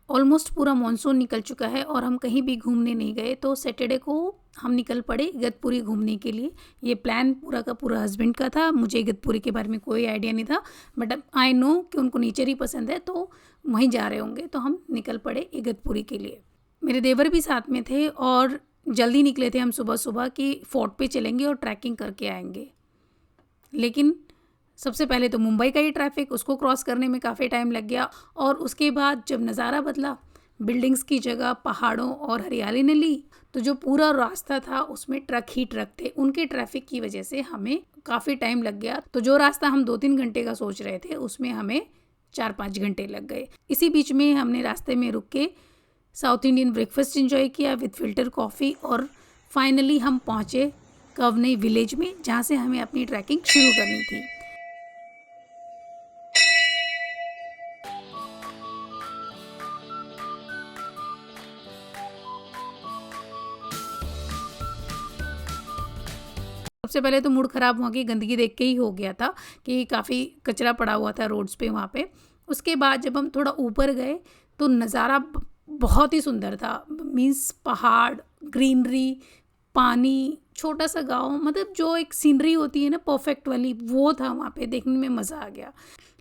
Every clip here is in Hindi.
ऑलमोस्ट पूरा मानसून निकल चुका है और हम कहीं भी घूमने नहीं गए, तो सैटरडे को हम निकल पड़े इगतपुरी घूमने के लिए। ये प्लान पूरा का पूरा हस्बैंड का था, मुझे इगतपुरी के बारे में कोई आइडिया नहीं था, बट अब आई नो कि उनको नेचर ही पसंद है तो वहीं जा रहे होंगे, तो हम निकल पड़े इगतपुरी के लिए। मेरे देवर भी साथ में थे और जल्दी निकले थे हम सुबह सुबह कि फोर्ट पे चलेंगे और ट्रैकिंग करके आएंगे। लेकिन सबसे पहले तो मुंबई का ही ट्रैफिक, उसको क्रॉस करने में काफ़ी टाइम लग गया, और उसके बाद जब नज़ारा बदला, बिल्डिंग्स की जगह पहाड़ों और हरियाली ने ली, तो जो पूरा रास्ता था उसमें ट्रक ही ट्रक थे। उनके ट्रैफिक की वजह से हमें काफ़ी टाइम लग गया। तो जो रास्ता हम 2-3 घंटे का सोच रहे थे उसमें हमें 4-5 घंटे लग गए। इसी बीच में हमने रास्ते में रुक के साउथ इंडियन ब्रेकफास्ट एंजॉय किया विद फिल्टर कॉफ़ी, और फाइनली हम पहुँचे कवनई विलेज में, जहाँ से हमें अपनी ट्रैकिंग शुरू करनी थी। सबसे पहले तो मूड ख़राब वहाँ की गंदगी देख के ही हो गया था कि काफ़ी कचरा पड़ा हुआ था रोड्स पे वहाँ पे। उसके बाद जब हम थोड़ा ऊपर गए तो नज़ारा बहुत ही सुंदर था। मीन्स पहाड़, ग्रीनरी, पानी, छोटा सा गांव, मतलब जो एक सीनरी होती है ना परफेक्ट वाली, वो था वहाँ पे, देखने में मज़ा आ गया।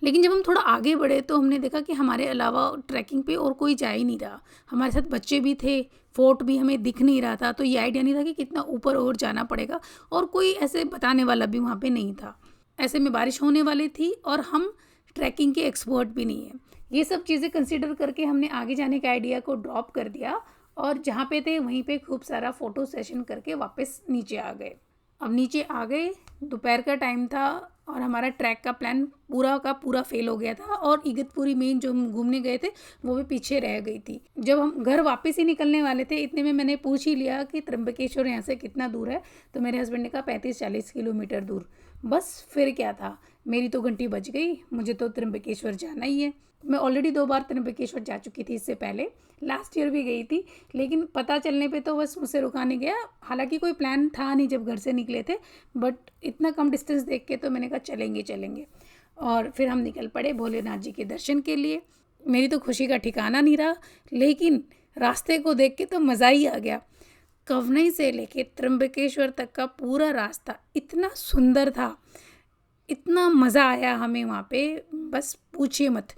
लेकिन जब हम थोड़ा आगे बढ़े तो हमने देखा कि हमारे अलावा ट्रैकिंग पे और कोई जा ही नहीं रहा। हमारे साथ बच्चे भी थे, फोर्ट भी हमें दिख नहीं रहा था, तो ये आइडिया नहीं था कि कितना ऊपर और जाना पड़ेगा, और कोई ऐसे बताने वाला भी वहाँ पे नहीं था। ऐसे में बारिश होने वाली थी और हम ट्रैकिंग के एक्सपर्ट भी नहीं हैं। ये सब चीज़ें कंसिडर करके हमने आगे जाने के आइडिया को ड्रॉप कर दिया और जहाँ पे थे वहीं पे खूब सारा फ़ोटो सेशन करके वापस नीचे आ गए। अब नीचे आ गए, दोपहर का टाइम था और हमारा ट्रैक का प्लान पूरा का पूरा फेल हो गया था, और इगतपुरी मेन जो हम घूमने गए थे वो भी पीछे रह गई थी। जब हम घर वापस ही निकलने वाले थे, इतने में मैंने पूछ ही लिया कि त्र्यंबकेश्वर यहाँ से कितना दूर है, तो मेरे हस्बैंड ने कहा 35-40 किलोमीटर दूर। बस फिर क्या था, मेरी तो घंटी बज गई, मुझे तो त्र्यंबकेश्वर जाना ही है। मैं ऑलरेडी 2 बार त्र्यंबकेश्वर जा चुकी थी इससे पहले, लास्ट ईयर भी गई थी, लेकिन पता चलने पे तो बस मुझसे रुका नहीं गया। हालांकि कोई प्लान था नहीं जब घर से निकले थे, बट इतना कम डिस्टेंस देख के तो मैंने कहा चलेंगे चलेंगे, और फिर हम निकल पड़े भोलेनाथ जी के दर्शन के लिए। मेरी तो खुशी का ठिकाना नहीं रहा, लेकिन रास्ते को देख के तो मज़ा ही आ गया। कवनई से लेके त्र्यंबकेश्वर तक का पूरा रास्ता इतना सुंदर था, इतना मज़ा आया हमें वहाँ पे, बस पूछिए मत।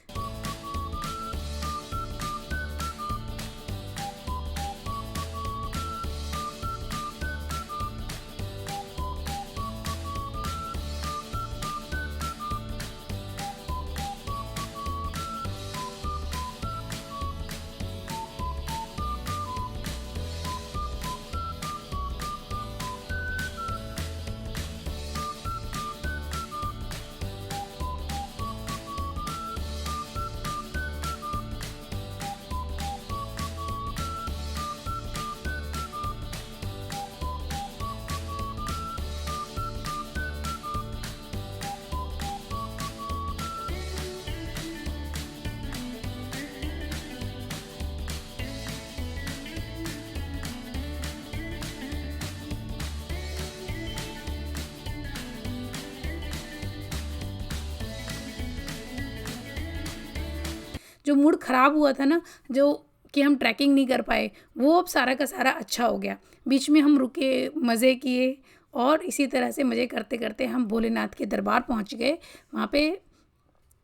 जो मूड ख़राब हुआ था ना, जो कि हम ट्रैकिंग नहीं कर पाए, वो अब सारा का सारा अच्छा हो गया। बीच में हम रुके, मज़े किए, और इसी तरह से मज़े करते करते हम भोलेनाथ के दरबार पहुंच गए। वहाँ पे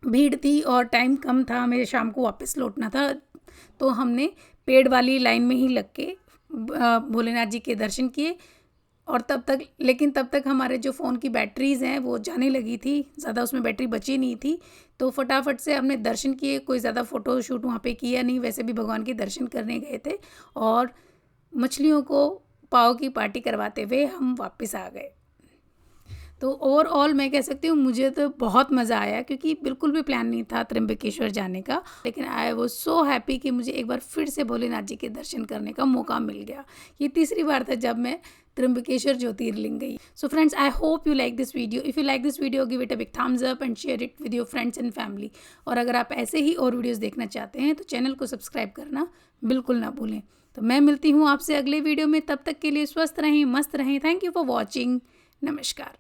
भीड़ थी और टाइम कम था, हमें शाम को वापस लौटना था, तो हमने पेड़ वाली लाइन में ही लग के भोलेनाथ जी के दर्शन किए। और तब तक हमारे जो फ़ोन की बैटरीज़ हैं वो जाने लगी थी, ज़्यादा उसमें बैटरी बची नहीं थी, तो फटाफट से हमने दर्शन किए। कोई ज़्यादा फ़ोटो शूट वहाँ पे किया नहीं, वैसे भी भगवान के दर्शन करने गए थे, और मछलियों को पाव की पार्टी करवाते हुए हम वापस आ गए। तो ओवरऑल मैं कह सकती हूँ मुझे तो बहुत मज़ा आया, क्योंकि बिल्कुल भी प्लान नहीं था त्र्यंबकेश्वर जाने का, लेकिन आई वाज सो हैप्पी कि मुझे एक बार फिर से भोलेनाथ जी के दर्शन करने का मौका मिल गया। ये तीसरी बार था जब मैं त्र्यंबकेश्वर ज्योतिर्लिंग गई। So friends, I hope you like this video. If you like this video, give it a big thumbs up and share it with your friends and family. और अगर आप ऐसे ही और वीडियोज़ देखना चाहते हैं तो चैनल को सब्सक्राइब करना बिल्कुल ना भूलें। तो मैं मिलती हूँ आपसे अगले वीडियो में, तब तक के लिए स्वस्थ रहें, मस्त रहें। Thank you for watching. नमस्कार।